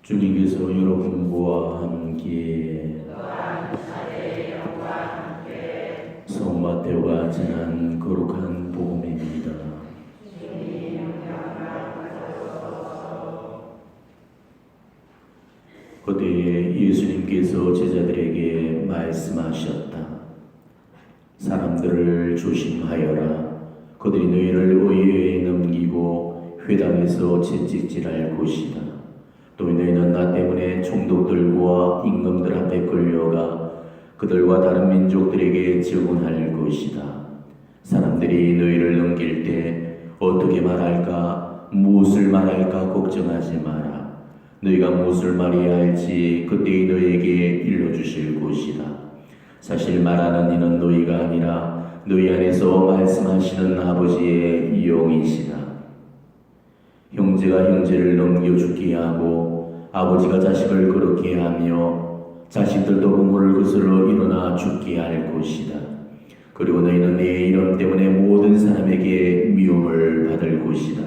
주님께서 여러분과 함께 성모 마테오가 전한 거룩한 복음입니다. 그때 예수님께서 제자들에게 말씀하셨다. 사람들을 조심하여라. 그들이 너희를 의회에 넘기고 회당에서 채찍질할 것이다. 또 너희는 나 때문에 총독들과 임금들 앞에 끌려가 그들과 다른 민족들에게 증언할 것이다. 사람들이 너희를 넘길 때 어떻게 말할까, 무엇을 말할까 걱정하지 마라. 너희가 무엇을 말해야 할지 그때에 너희에게 일러주실 것이다. 사실 말하는 이는 너희가 아니라 너희 안에서 말씀하시는 아버지의 영이시다. 형제가 형제를 넘겨 죽게 하고 아버지가 자식을 그렇게 하며 자식들도 부모를 거스러 일어나 죽게 할 것이다. 그리고 너희는 내 이름 때문에 모든 사람에게 미움을 받을 것이다.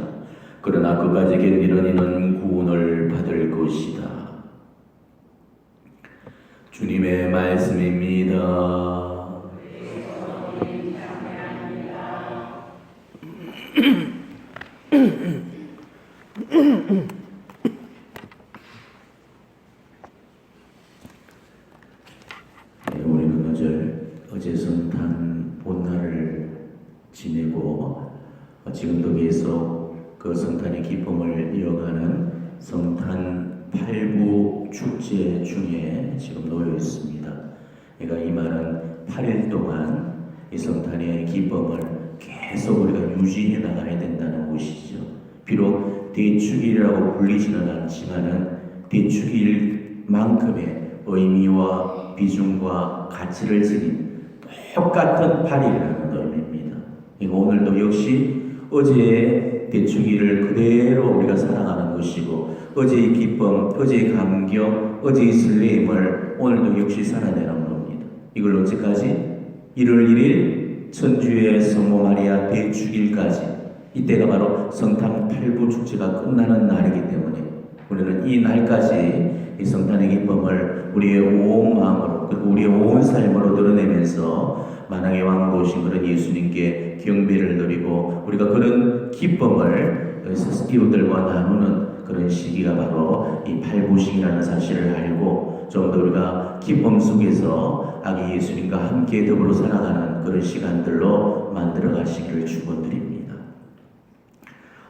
그러나 그까지 견디는 이는 구원을 받을 것이다. 주님의 말씀입니다. 우리는 어제 성탄 본날을 지내고 지금도 계속 그 성탄의 기쁨을 이어가는 성탄 8부 축제 중에 지금 놓여 있습니다. 그러니까 이 말은 8일 동안 이 성탄의 기쁨을 계속 우리가 유지해 나가야 된다는 것이죠. 비록 대축일이라고 불리지는 않지만은 대축일만큼의 의미와 비중과 가치를 지닌 똑같은 8일이라는 의미입니다. 오늘도 역시 어제의 대축일을 그대로 우리가 살아가는 것이고 어제의 기쁨, 어제의 감격, 어제의 설레임을 오늘도 역시 살아내는 겁니다. 이걸 언제까지? 1월 1일 천주의 성모 마리아 대축일까지, 이때가 바로 성탄 8부 축제가 끝나는 날이기 때문에 우리는 이 날까지 이 성탄의 기쁨을 우리의 온 마음으로 그리고 우리의 온 삶으로 드러내면서 만왕의 왕 되신 그런 예수님께 경배를 드리고 우리가 그런 기쁨을 이웃들과 나누는 그런 시기가 바로 이 팔부식이라는 사실을 알고 좀 더 우리가 기쁨 속에서 아기 예수님과 함께 더불어 살아가는 그런 시간들로 만들어 가시기를 축원드립니다.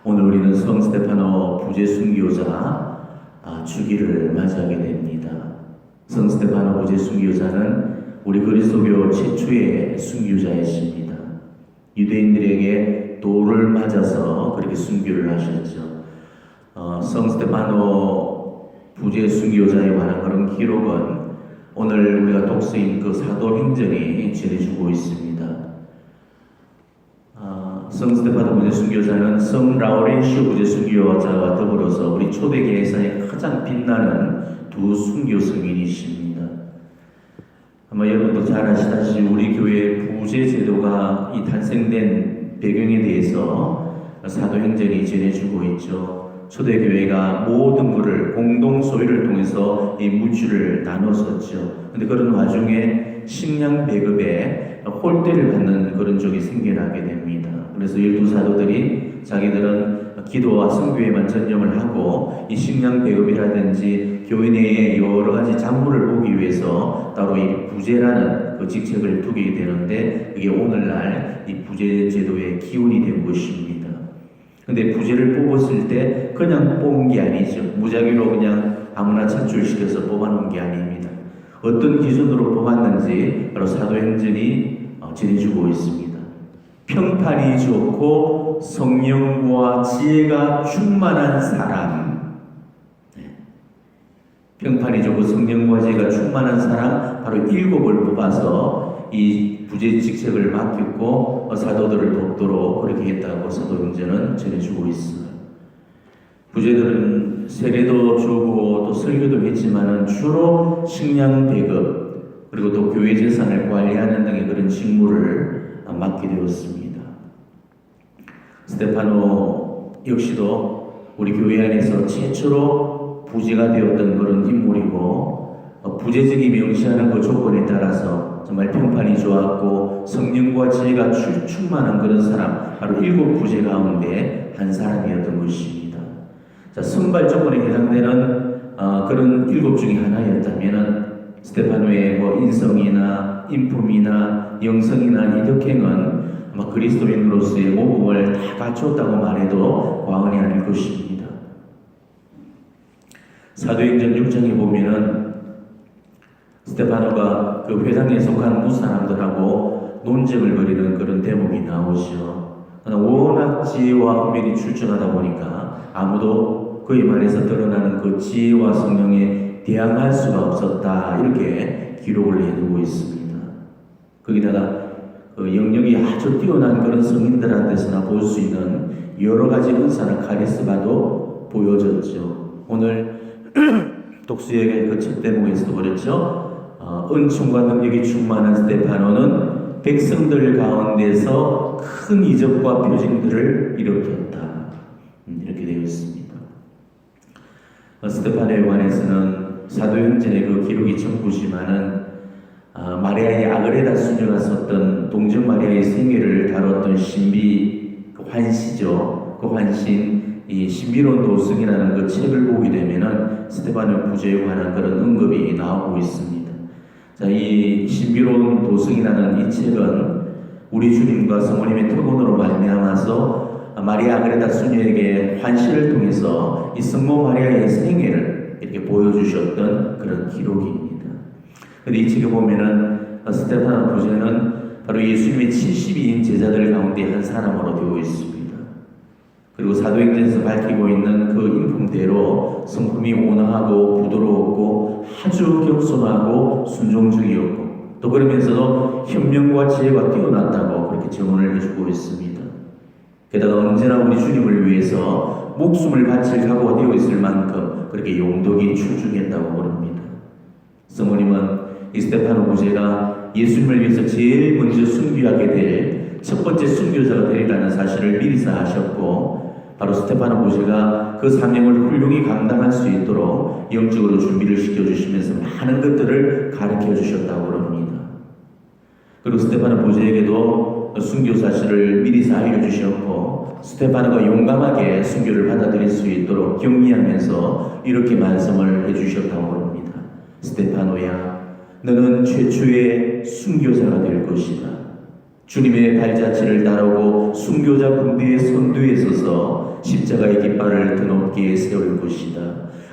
오늘 우리는 성 스테파노 부재 순교자 주기를 맞이하게 됩니다. 성 스테파노 부재 순교자는 우리 그리스도교 최초의 순교자이십니다. 유대인들에게 돌을 맞아서 그렇게 순교를 하셨죠. 성 스테파노 부재 순교자에 관한 그런 기록은 오늘 우리가 독서인 그 사도행전이 전해주고 있습니다. 성 스테파노 부재 순교자는 성 라우렌시오 부재 순교자와 더불어서 우리 초대교회에서의 가장 빛나는 두 순교 성인이십니다. 아마 여러분도 잘 아시다시피 우리 교회 부재 제도가 이 탄생된 배경에 대해서 사도행전이 전해주고 있죠. 초대교회가 모든 것을 공동 소유를 통해서 이 물질을 나눴었죠. 근데 그런 와중에 식량 배급에 홀대를 받는 그런 적이 생겨나게 됩니다. 그래서 12사도들이 자기들은 기도와 선교에만 전념을 하고 이 식량 배급이라든지 교회 내에 여러 가지 작물을 보기 위해서 따로 이 부재라는 그 직책을 두게 되는데 그게 오늘날 이 부재 제도의 기원이 된 것입니다. 근데 부재를 뽑았을 때 그냥 뽑은 게 아니죠. 무작위로 그냥 아무나 차출시켜서 뽑아놓은 게 아닙니다. 어떤 기준으로 뽑았는지 바로 사도행전이 전해주고 있습니다. 평판이 좋고 성령과 지혜가 충만한 사람, 평판이 좋고 성령과 지혜가 충만한 사람 바로 7을 뽑아서 이 부재 직책을 맡겼고 사도들을 돕도록 그렇게 했다고 사도행전은 전해주고 있습니다. 부재들은 세례도 주고 또 설교도 했지만은 주로 식량 배급 그리고 또 교회 재산을 관리하는 등의 그런 직무를 맡게 되었습니다. 스테파노 역시도 우리 교회 안에서 최초로 부재가 되었던 그런 인물이고 부재적이 명시하는 그 조건에 따라서 정말 평판이 좋았고 성령과 지혜가 충만한 그런 사람, 바로 7 부재 가운데 한 사람이었던 것입니다. 자, 선발 조건에 해당되는 그런 7 중에 하나였다면은 스테파노의 뭐 인성이나 인품이나 영성이나 이 덕행은 아마 그리스도인으로서의 모범을 다 갖췄다고 말해도 과언이 아닐 것입니다. 사도행전 6장에 보면은 스테파노가 그 회당에 속한 무사람들하고 논쟁을 벌이는 그런 대목이 나오죠. 워낙 지혜와 분별이 출중하다 보니까 아무도 그의 말에서 드러나는 그 지혜와 성령에 대항할 수가 없었다, 이렇게 기록을 해두고 있습니다. 거기다가 그 영역이 아주 뛰어난 그런 성인들한테서나 볼 수 있는 여러 가지 은사나 카리스마도 보여졌죠. 오늘 독수에게 그 첫 대목에서도 그랬죠. 은총과 능력이 충만한 스테파노는 백성들 가운데서 큰 이적과 표징들을 일으켰다, 이렇게 되어 있습니다. 스테파노에 관해서는 사도행전의 그 기록이 전부지만은 마리아의 아그레다 수녀가 썼던 동정 마리아의 생애를 다뤘던 신비, 그 환시죠. 그 환신, 이 신비로운 도승이라는 그 책을 보게 되면은 스테파노 부재에 관한 그런 언급이 나오고 있습니다. 자, 이 신비로운 도승이라는 이 책은 우리 주님과 성모님의 특권으로 말미암아서 마리아 아그레다 수녀에게 환시를 통해서 이 성모 마리아의 생애를 이렇게 보여주셨던 그런 기록입니다. 근데 이 책에 보면은 스테파노 부재는 바로 예수님의 70인 제자들 가운데 한 사람으로 되어 있습니다. 그리고 사도행전에서 밝히고 있는 그 인품대로 성품이 온화하고 부드러웠고 아주 겸손하고 순종적이었고, 또 그러면서도 현명과 지혜가 뛰어났다고 그렇게 증언을 해주고 있습니다. 게다가 언제나 우리 주님을 위해서 목숨을 바칠 각오가 되어 있을 만큼 그렇게 용덕이 출중했다고 그럽니다. 성모님은 이 스테파노 부재가 예수님을 위해서 제일 먼저 순교하게 될 첫 번째 순교자가 되리라는 사실을 미리서 아셨고, 바로 스테파노 부재가 그 사명을 훌륭히 감당할 수 있도록 영적으로 준비를 시켜주시면서 많은 것들을 가르쳐 주셨다고 그럽니다. 그리고 스테파노 부재에게도 순교 사실을 미리서 알려주셨고, 스테파노가 용감하게 순교를 받아들일 수 있도록 격리하면서 이렇게 말씀을 해주셨다고 그럽니다. 스테파노야, 너는 최초의 순교자가 될 것이다. 주님의 발자취를 따르고 순교자 군대의 선두에 서서 십자가의 깃발을 드높게 세울 것이다.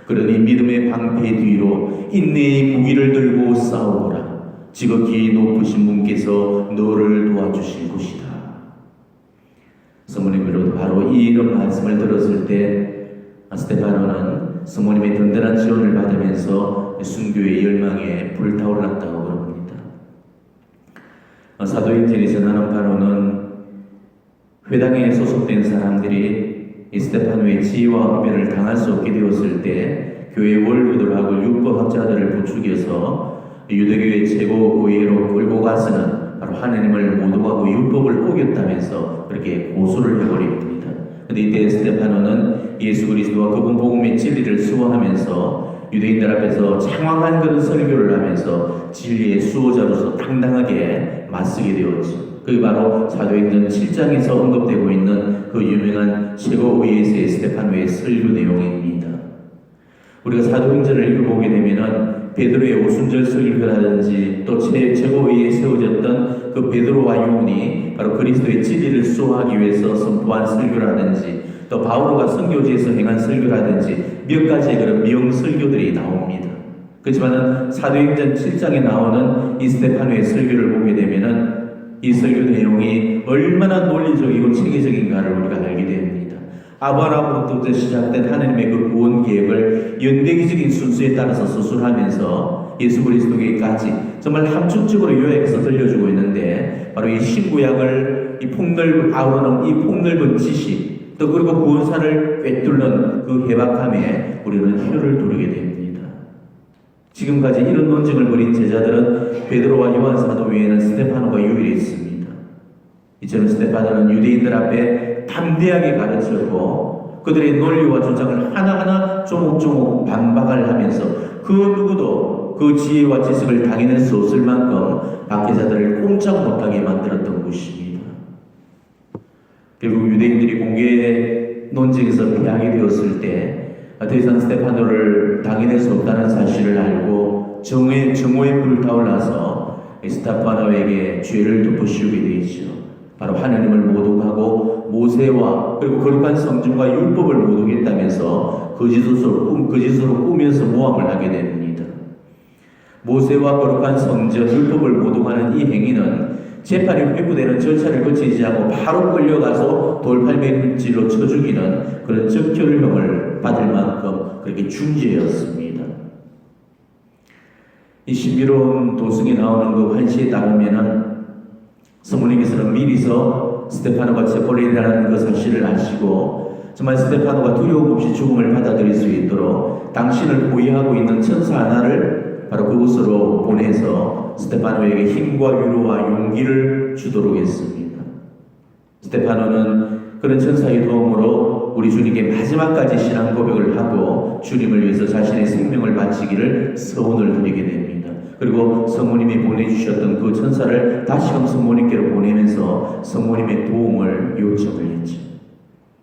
그러니 믿음의 방패 뒤로 인내의 무기를 들고 싸우거라. 지극히 높으신 분께서 너를 도와주실 것이다. 성모님으로도 바로 이런 말씀을 들었을 때 스테파노는 성모님의 든든한 지원을 받으면서 순교의 열망에 불타올랐다고 그럽니다. 사도행전이 전하는 바로는 회당에 소속된 사람들이 이 스테파노의 지혜와 은혜를 당할 수 없게 되었을 때 교회 원로들하고 율법학자들을 부추겨서 유대교의 최고 의회로 끌고 가서는 바로 하나님을 모독하고 율법을 어겼다면서 그렇게 고소를 해버립니다. 그런데 이때 스테파노는 예수 그리스도와 그분 복음의 진리를 수호하면서 유대인들 앞에서 장황한 그런 설교를 하면서 진리의 수호자로서 당당하게 맞서게 되었죠. 그게 바로 사도행전 7장에서 언급되고 있는 그 유명한 최고의회에서의 스테파노의 설교 내용입니다. 우리가 사도행전을 읽어보게 되면은 베드로의 오순절 설교라든지 또 최고의회에 세워졌던 그 베드로와 요한이 바로 그리스도의 진리를 수호하기 위해서 선포한 설교라든지, 또 바오로가 선교지에서 행한 설교라든지 몇 가지의 그런 명 설교들이 나옵니다. 그렇지만은 사도행전 7장에 나오는 이 스테파노의 설교를 보게 되면은 이 설교 내용이 얼마나 논리적이고 체계적인가를 우리가 알게 됩니다. 아브라함으로부터 시작된 하나님의 그 구원 계획을 연대기적인 순수에 따라서 서술하면서 예수 그리스도에게까지 정말 함축적으로 요약해서 들려주고 있는데, 바로 이 신구약을 이 폭넓은 지식, 또 그리고 구원사를 꿰뚫는 그 해박함에 우리는 혀를 두르게 됩니다. 지금까지 이런 논쟁을 벌인 제자들은 베드로와 요한 사도 외에는 스테파노가 유일했습니다. 이처럼 스테파노는 유대인들 앞에 담대하게 가르쳤고, 그들의 논리와 주장을 하나하나 조목조목 반박을 하면서 그 누구도 그 지혜와 지식을 당해낼 수 없을 만큼 박해자들을 꼼짝 못하게 만들었던 것입니다. 결국 유대인들이 공개 논쟁에서 패하게 되었을 때 더 이상 스테파노를 당해낼 수 없다는 사실을 알고 정오에 불타올라서 스테파노에게 죄를 덮어씌우게 되죠. 바로 하나님을 모독하고 모세와 그리고 거룩한 성전과 율법을 모독했다면서 거짓으로 꾸면서 모함을 하게 됩니다. 모세와 거룩한 성전, 율법을 모독하는 이 행위는 재판이 회부되는 절차를 거치지 않고 바로 끌려가서 돌팔매질로 쳐 죽이는 그런 적혈형을 받을 만큼 그렇게 중죄였습니다. 이 신비로운 도승에 나오는 그 환시에 따르면은 성모님께서는 미리서 스테파노가 체포되리라는 그 사실을 아시고 정말 스테파노가 두려움 없이 죽음을 받아들일 수 있도록 당신을 보위하고 있는 천사 하나를 바로 그곳으로 보내서 스테파노에게 힘과 위로와 용기를 주도록 했습니다. 스테파노는 그런 천사의 도움으로 우리 주님께 마지막까지 신앙 고백을 하고 주님을 위해서 자신의 생명을 바치기를 서원을 드리게 됩니다. 그리고 성모님이 보내주셨던 그 천사를 다시금 성모님께로 보내면서 성모님의 도움을 요청을 했죠.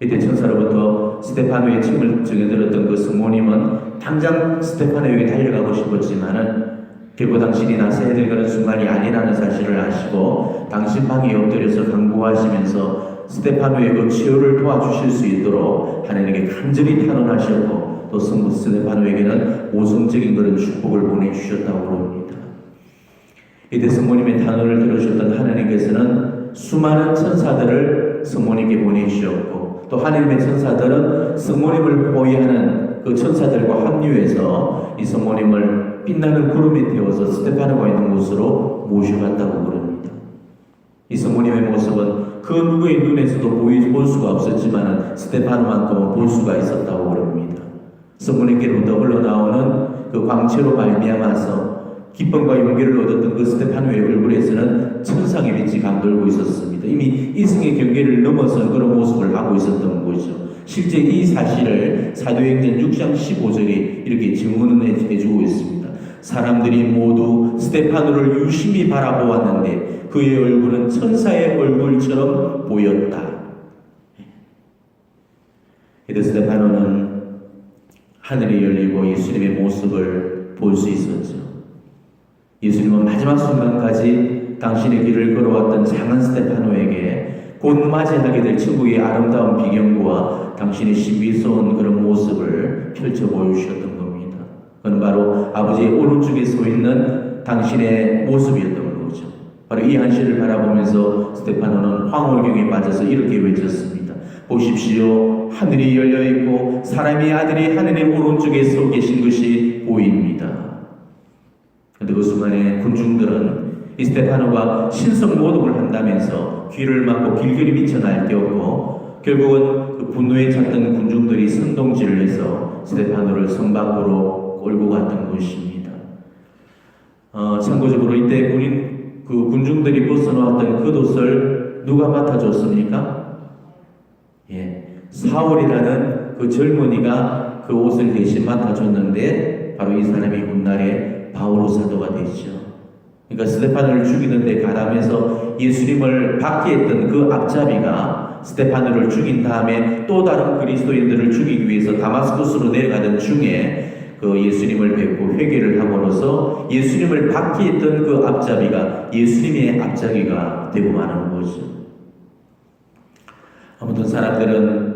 이때 천사로부터 스테파노의 책임을 정해들었던 그 성모님은 당장 스테파노에게 달려가고 싶었지만은 결국 당신이 나서야 될 그런 순간이 아니라는 사실을 아시고 당신 방에 엎드려서 간구하시면서 스테파노의 그 치유를 도와주실 수 있도록 하나님께 간절히 탄원하셨고 또 성부 스테파노에게는 모성적인 그런 축복을 보내주셨다고 합니다. 이때 성모님의 탄원을 들으셨던 하나님께서는 수많은 천사들을 성모님께 보내주셨고 또 하나님의 천사들은 성모님을 보호하는 그 천사들과 합류해서 이 성모님을 빛나는 구름에 태워서 스테파노가 있는 곳으로 모셔갔다고 그럽니다. 이 성모님의 모습은 그 누구의 눈에서도 볼 수가 없었지만 스테파노만큼은 볼 수가 있었다고 그럽니다. 성모님께로 더불어 나오는 그 광채로 말미암아서 기쁨과 용기를 얻었던 그 스테파노의 얼굴에서는 천상의 빛이 감돌고 있었습니다. 이미 이승의 경계를 넘어선 그런 모습을 하고 있었던 거죠. 실제 이 사실을 사도행전 6장 15절에 이렇게 증언을 해주고 있습니다. 사람들이 모두 스테파노를 유심히 바라보았는데 그의 얼굴은 천사의 얼굴처럼 보였다. 이때 스테파노는 하늘이 열리고 예수님의 모습을 볼 수 있었죠. 예수님은 마지막 순간까지 당신의 길을 걸어왔던 작은 스테파노에게 곧 맞이하게 될 천국의 아름다운 비경과 당신의 신비스러운 그런 모습을 펼쳐 보여주셨던 겁니다. 그건 바로 아버지의 오른쪽에 서 있는 당신의 모습이었던 거죠. 바로 이 한시를 바라보면서 스테파노는 황홀경에 빠져서 이렇게 외쳤습니다. 보십시오. 하늘이 열려있고 사람의 아들이 하늘의 오른쪽에 서 계신 것이 보입니다. 그런데 그 순간에 군중들은 이 스테파노가 신성 모독을 한다면서 귀를 막고 길길이 미쳐 날뛰었고 결국은 그 분노에 찼던 군중들이 선동질을 해서 스테파노를 성 밖으로 끌고 갔던 것입니다. 참고적으로 이때 그 군중들이 벗어놓았던 그 옷을 누가 맡아줬습니까? 사울이라는 그 젊은이가 그 옷을 대신 맡아줬는데 바로 이 사람이 훗날에 바오로 사도가 되죠. 그러니까 스테파노를 죽이는 데 가담해서 예수님을 받게 했던 그 앞잡이가 스테파노를 죽인 다음에 또 다른 그리스도인들을 죽이기 위해서 다마스쿠스로 내려가던 중에 그 예수님을 뵙고 회개를 함으로써 예수님을 받게 했던 그 앞잡이가 예수님의 앞잡이가 되고 마는 거죠. 아무튼 사람들은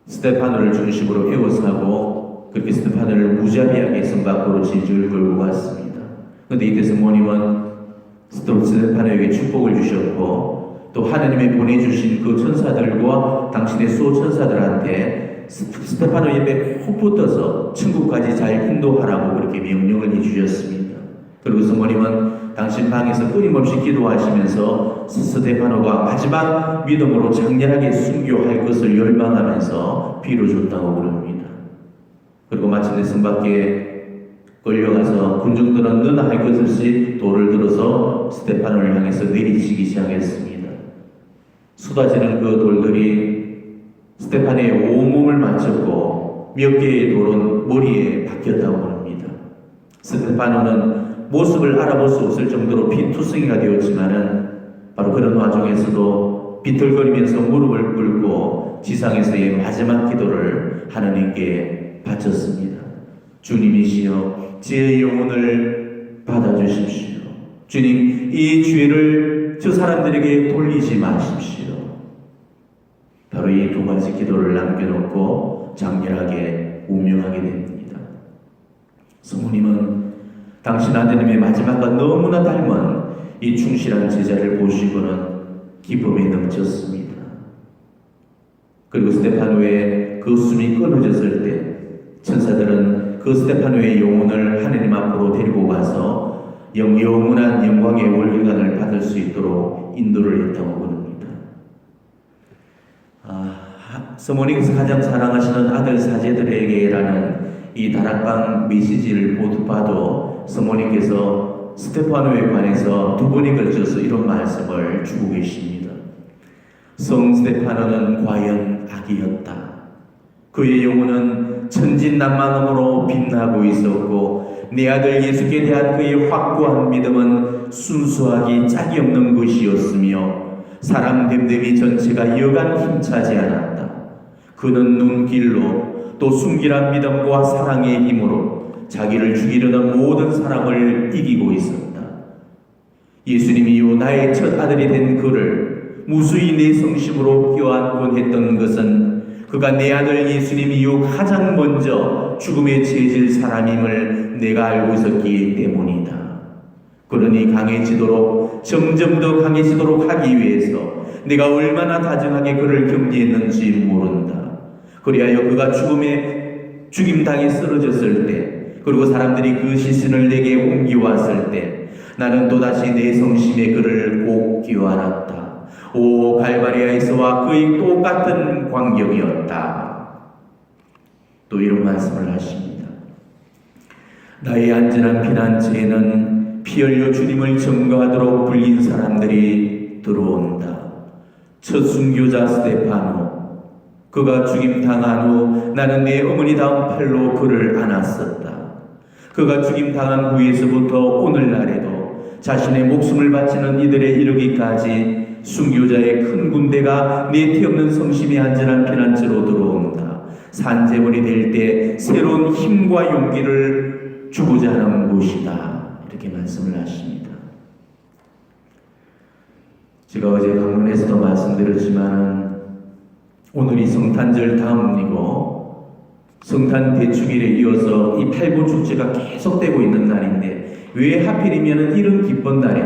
스테파노를 중심으로 에워싸고 그렇게 스테파노를 무자비하게 성 밖으로 질질 끌고 갔습니다. 그런데 이때 성모님은 스테파노에게 축복을 주셨고 또 하나님이 보내주신 그 천사들과 당신의 수호천사들한테 스테파노 옆에 훅 붙어서 천국까지 잘 인도하라고 그렇게 명령을 해주셨습니다. 그리고 성모님은 당신 방에서 끊임없이 기도하시면서 스테파노가 마지막 믿음으로 장렬하게 순교할 것을 열망하면서 빌어줬다고 그럽니다. 그리고 마침내 성 밖에 끌려가서 군중들은 너나 할 것 없이 돌을 들어서 스테파노를 향해서 내리치기 시작했습니다. 쏟아지는 그 돌들이 스테판의 온몸을 맞췄고 몇 개의 돌은 머리에 박혔다고 합니다. 스테파노는 모습을 알아볼 수 없을 정도로 빈투성이가 되었지만은 바로 그런 와중에서도 비틀거리면서 무릎을 꿇고 지상에서의 마지막 기도를 하나님께 바쳤습니다. 주님이시여, 제 영혼을 받아주십시오. 주님, 이 죄를 저 사람들에게 돌리지 마십시오. 바로 이 두 가지 기도를 남겨놓고 장렬하게 운명하게 됩니다. 성모님은 당신 아드님의 마지막과 너무나 닮은 이 충실한 제자를 보시고는 기쁨에 넘쳤습니다. 그리고 스테파노의 그 숨이 끊어졌을 때 천사들은 그 스테파노의 영혼을 하느님 앞으로 데리고 가서 영원한 영광의 월계관을 받을 수 있도록 인도를 했다고 합니다. 성모님께서 가장 사랑하시는 아들 사제들에게라는 이 다락방 메시지를 모두 봐도 성모님께서 스테파노에 관해서 두 번에 걸쳐서 이런 말씀을 주고 계십니다. 성 스테파노는 과연 악이었다. 그의 영혼은 천진난만함으로 빛나고 있었고 내 아들 예수께 대한 그의 확고한 믿음은 순수하기 짝이 없는 것이었으며 사람 됨됨이 전체가 여간 힘차지 않았다. 그는 눈길로 또 순결한 믿음과 사랑의 힘으로 자기를 죽이려는 모든 사람을 이기고 있었다. 예수님이요 나의 첫 아들이 된 그를 무수히 내 성심으로 껴안곤 했던 것은 그가 내 아들 예수님이요 가장 먼저 죽음에 처해질 사람임을 내가 알고 있었기 때문이다. 그러니 강해지도록 점점 더 강해지도록 하기 위해서 내가 얼마나 다정하게 그를 격리했는지 모른다. 그리하여 그가 죽임당해 쓰러졌을 때 그리고 사람들이 그 시신을 내게 옮겨왔을 때 나는 또다시 내 성심에 그를 꼭 끼워안았다. 오 갈바리아에서와 그의 똑같은 광경이었다. 또 이런 말씀을 하십니다. 나의 안전한 피난처에는 피 흘려 주님을 증거하도록 불린 사람들이 들어온다. 첫 순교자 스테파노, 그가 죽임당한 후 나는 내 어머니 다음 팔로 그를 안았었다. 그가 죽임당한 후에서부터 오늘날에도 자신의 목숨을 바치는 이들에 이르기까지 순교자의 큰 군대가 내티 없는 성심의 안전한 피난처로 들어온다. 산재물이 될 때 새로운 힘과 용기를 주고자 하는 곳이다. 이렇게 말씀을 하십니다. 제가 어제 강론에서도 말씀드렸지만 오늘이 성탄절 다음이고 성탄 대축일에 이어서 이 팔보 축제가 계속되고 있는 날인데 왜 하필이면 이런 기쁜 날에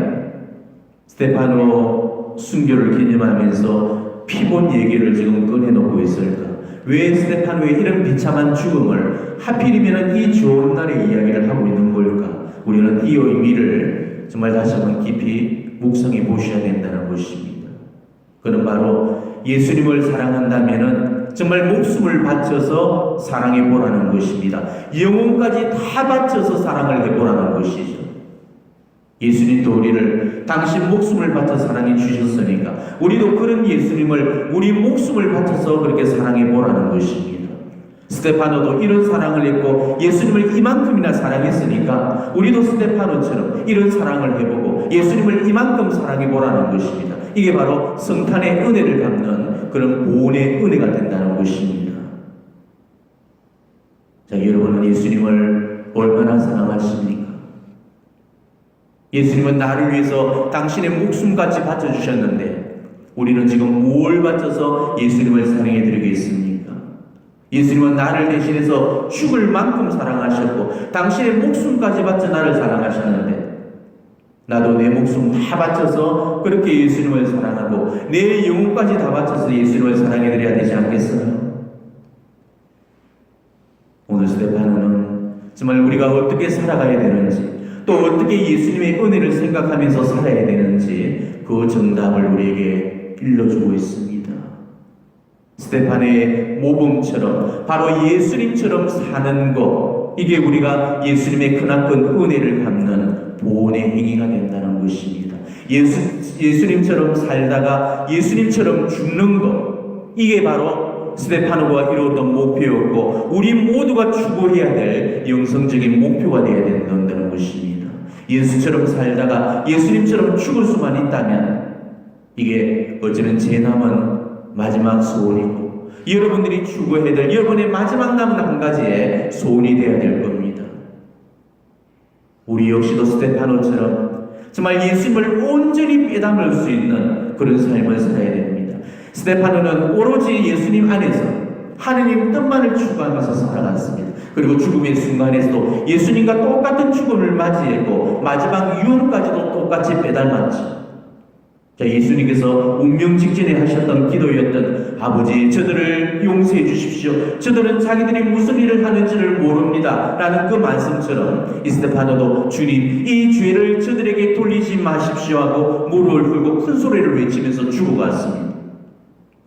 스테파노 순교를 기념하면서 피본 얘기를 지금 꺼내놓고 있을까? 왜 스테파노의 이런 비참한 죽음을 하필이면 이 좋은 날에 이야기를 하고 있는 걸까? 우리는 이 의미를 정말 다시 한번 깊이 묵상해 보셔야 된다는 것입니다. 그는 바로 예수님을 사랑한다면은 정말 목숨을 바쳐서 사랑해 보라는 것입니다. 영혼까지 다 바쳐서 사랑을 해 보라는 것이죠. 예수님도 우리를 당신 목숨을 바쳐 사랑해 주셨으니까 우리도 그런 예수님을 우리 목숨을 바쳐서 그렇게 사랑해 보라는 것입니다. 스테파노도 이런 사랑을 했고 예수님을 이만큼이나 사랑했으니까 우리도 스테파노처럼 이런 사랑을 해보고 예수님을 이만큼 사랑해 보라는 것입니다. 이게 바로 성탄의 은혜를 갚는 그런 보온의 은혜가 된다는 것입니다. 자, 여러분은 예수님을 얼마나 사랑하십니까? 예수님은 나를 위해서 당신의 목숨같이 바쳐주셨는데 우리는 지금 뭘 바쳐서 예수님을 사랑해 드리겠습니까? 예수님은 나를 대신해서 죽을 만큼 사랑하셨고 당신의 목숨까지 바쳐 나를 사랑하셨는데 나도 내 목숨 다 바쳐서 그렇게 예수님을 사랑하고 내 영혼까지 다 바쳐서 예수님을 사랑해 드려야 되지 않겠어요? 오늘 스테파노는 정말 우리가 어떻게 살아가야 되는지 또 어떻게 예수님의 은혜를 생각하면서 살아야 되는지 그 정답을 우리에게 일러주고 있습니다. 스테판의 모범처럼 바로 예수님처럼 사는 것, 이게 우리가 예수님의 크나큰 은혜를 갚는 보온의 행위가 된다는 것입니다. 예수님처럼 살다가 예수님처럼 죽는 것, 이게 바로 스데파노가 이루었던 목표였고 우리 모두가 추구해야 될 영성적인 목표가 되어야 된다는 것입니다. 예수처럼 살다가 예수님처럼 죽을 수만 있다면 이게 어쩌면 제 남은 마지막 소원이고 여러분들이 추구해야 될 여러분의 마지막 남은 한 가지의 소원이 되어야 될 겁니다. 우리 역시도 스데파노처럼 정말 예수님을 온전히 빼닮을 수 있는 그런 삶을 살아야 됩니다. 스데파노는 오로지 예수님 안에서 하느님 뜻만을 추구하면서 살아갔습니다. 그리고 죽음의 순간에서도 예수님과 똑같은 죽음을 맞이했고 마지막 유언까지도 똑같이 빼닮았죠. 자, 예수님께서 운명 직전에 하셨던 기도였던 아버지 저들을 용서해 주십시오. 저들은 자기들이 무슨 일을 하는지를 모릅니다. 라는 그 말씀처럼 이 스데파노도 주님 이 죄를 저들에게 돌리지 마십시오 하고 무릎을 꿇고 큰 소리를 외치면서 죽어갔습니다.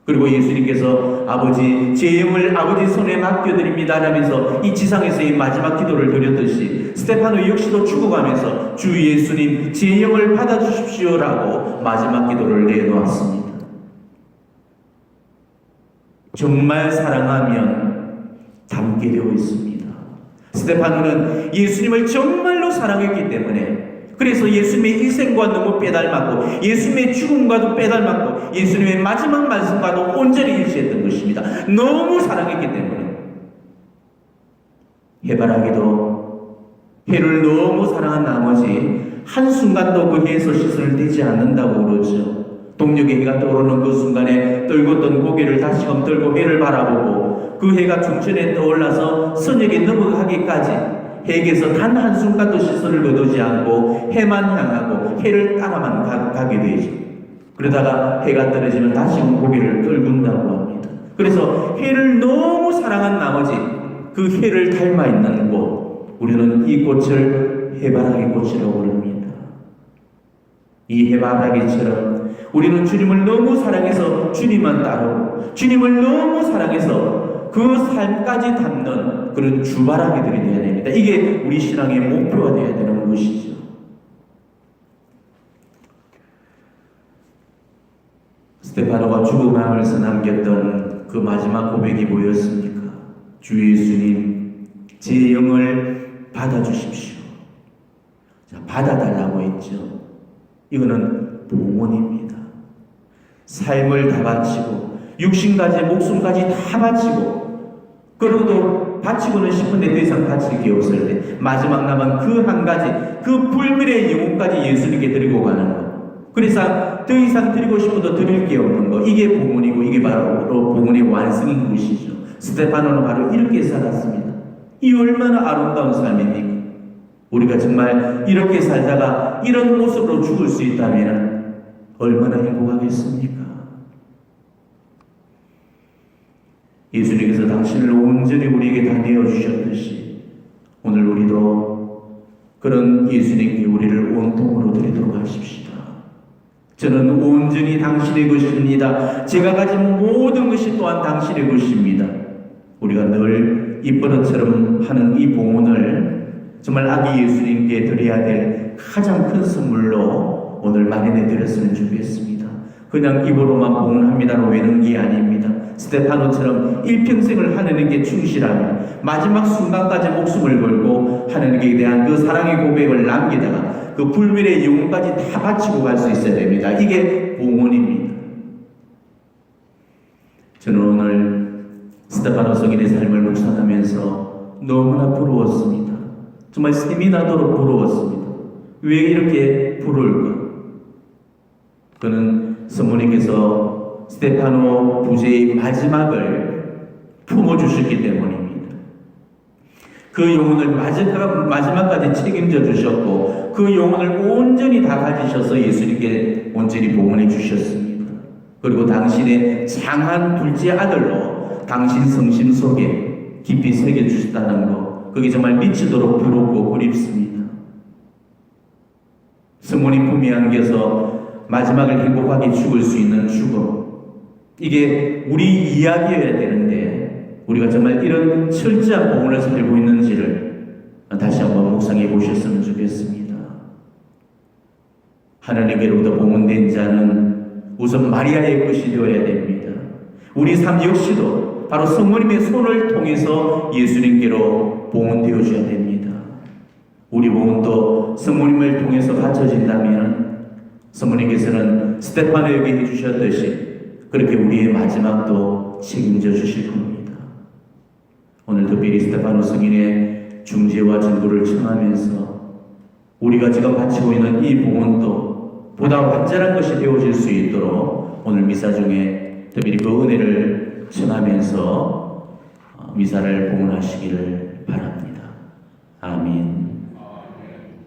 그리고 예수님께서 아버지 제 영을 아버지 손에 맡겨드립니다 라면서 이 지상에서의 마지막 기도를 드렸듯이 스데파노 역시도 죽어가면서 주 예수님 제 영을 받아주십시오 라고 마지막 기도를 내놓았습니다. 정말 사랑하면 닮게 되어 있습니다. 스데파노는 예수님을 정말로 사랑했기 때문에 그래서 예수님의 일생과 너무 빼닮았고 예수님의 죽음과도 빼닮았고 예수님의 마지막 말씀과도 온전히 일치했던 것입니다. 너무 사랑했기 때문에 해바라기도 해를 너무 사랑한 나머지 한순간도 그 해에서 시설되지 않는다고 그러죠. 동력의 해가 떠오르는 그 순간에 떨궜던 고개를 다시금 들고 해를 바라보고 그 해가 중천에 떠올라서 선역에 넘어가기까지 해에게서 단 한순간도 시선을 거두지 않고 해만 향하고 해를 따라만 가게 되죠. 그러다가 해가 떨어지면 다시금 고개를 떨군다고 합니다. 그래서 해를 너무 사랑한 나머지 그 해를 닮아 있는 꽃, 우리는 이 꽃을 해바라기 꽃이라고 부릅니다. 이 해바라기처럼 우리는 주님을 너무 사랑해서 주님만 따르고 주님을 너무 사랑해서 그 삶까지 담는 그런 주바라기들이 되어야 됩니다. 이게 우리 신앙의 목표가 되어야 되는 것이죠. 스데파노가 죽음하면서 남겼던 그 마지막 고백이 뭐였습니까? 주 예수님, 제 영을 받아주십시오. 자, 받아달라고 했죠. 이거는 봉헌입니다. 삶을 다 바치고 육신까지 목숨까지 다 바치고 그러고도 바치고는 싶은데 더 이상 바칠 게 없을 때 마지막 남은 그 한 가지 그 불멸의 영혼까지 예수님께 드리고 가는 것. 그래서 더 이상 드리고 싶어도 드릴 게 없는 것. 이게 봉헌이고 이게 바로 봉헌의 완성인 것이죠. 스데파노는 바로 이렇게 살았습니다. 이 얼마나 아름다운 삶입니까? 우리가 정말 이렇게 살다가 이런 모습으로 죽을 수 있다면 얼마나 행복하겠습니까? 예수님께서 당신을 온전히 우리에게 다 내어주셨듯이 오늘 우리도 그런 예수님께 우리를 온통으로 드리도록 하십시다. 저는 온전히 당신의 것입니다. 제가 가진 모든 것이 또한 당신의 것입니다. 우리가 늘 입버릇처럼 하는 이 봉헌을 정말 아기 예수님께 드려야 될 가장 큰 선물로 오늘 마련해 드렸으면 좋겠습니다. 그냥 입으로만 봉헌합니다로 외는 게 아닙니다. 스데파노처럼 일평생을 하느님께 충실하며 마지막 순간까지 목숨을 걸고 하느님께 대한 그 사랑의 고백을 남기다가 그 불멸의 영혼까지 다 바치고 갈 수 있어야 됩니다. 이게 봉헌입니다. 저는 오늘 스데파노 성인의 삶을 묵상하면서 너무나 부러웠습니다. 정말 샘이 나도록 부러웠습니다. 왜 이렇게 부러울까? 그는 성모님께서 스데파노 부제의 마지막을 품어주셨기 때문입니다. 그 영혼을 마지막까지 책임져 주셨고 그 영혼을 온전히 다 가지셔서 예수님께 온전히 봉헌해 주셨습니다. 그리고 당신의 장한 둘째 아들로 당신 성심 속에 깊이 새겨 주셨다는 것, 그게 정말 미치도록 부럽고 그립습니다. 성모님 품에 안겨서 마지막을 행복하게 죽을 수 있는 죽음, 이게 우리 이야기여야 되는데 우리가 정말 이런 철저한 봉헌을 살고 있는지를 다시 한번 묵상해 보셨으면 좋겠습니다. 하나님께로부터 봉헌된 자는 우선 마리아의 것이 되어야 됩니다. 우리 삶 역시도 바로 성모님의 손을 통해서 예수님께로 봉헌되어져야 됩니다. 우리 봉헌도 성모님을 통해서 갖춰진다면 성모님께서는 스테파노에게 해주셨듯이 그렇게 우리의 마지막도 책임져 주실 겁니다. 오늘 특별히 스테파노 성인의 중재와 증거를 청하면서 우리가 지금 바치고 있는 이 봉헌도 보다 완전한 것이 되어질 수 있도록 오늘 미사 중에 특별히 그 은혜를 청하면서 미사를 봉헌하시기를 바랍니다. 아멘.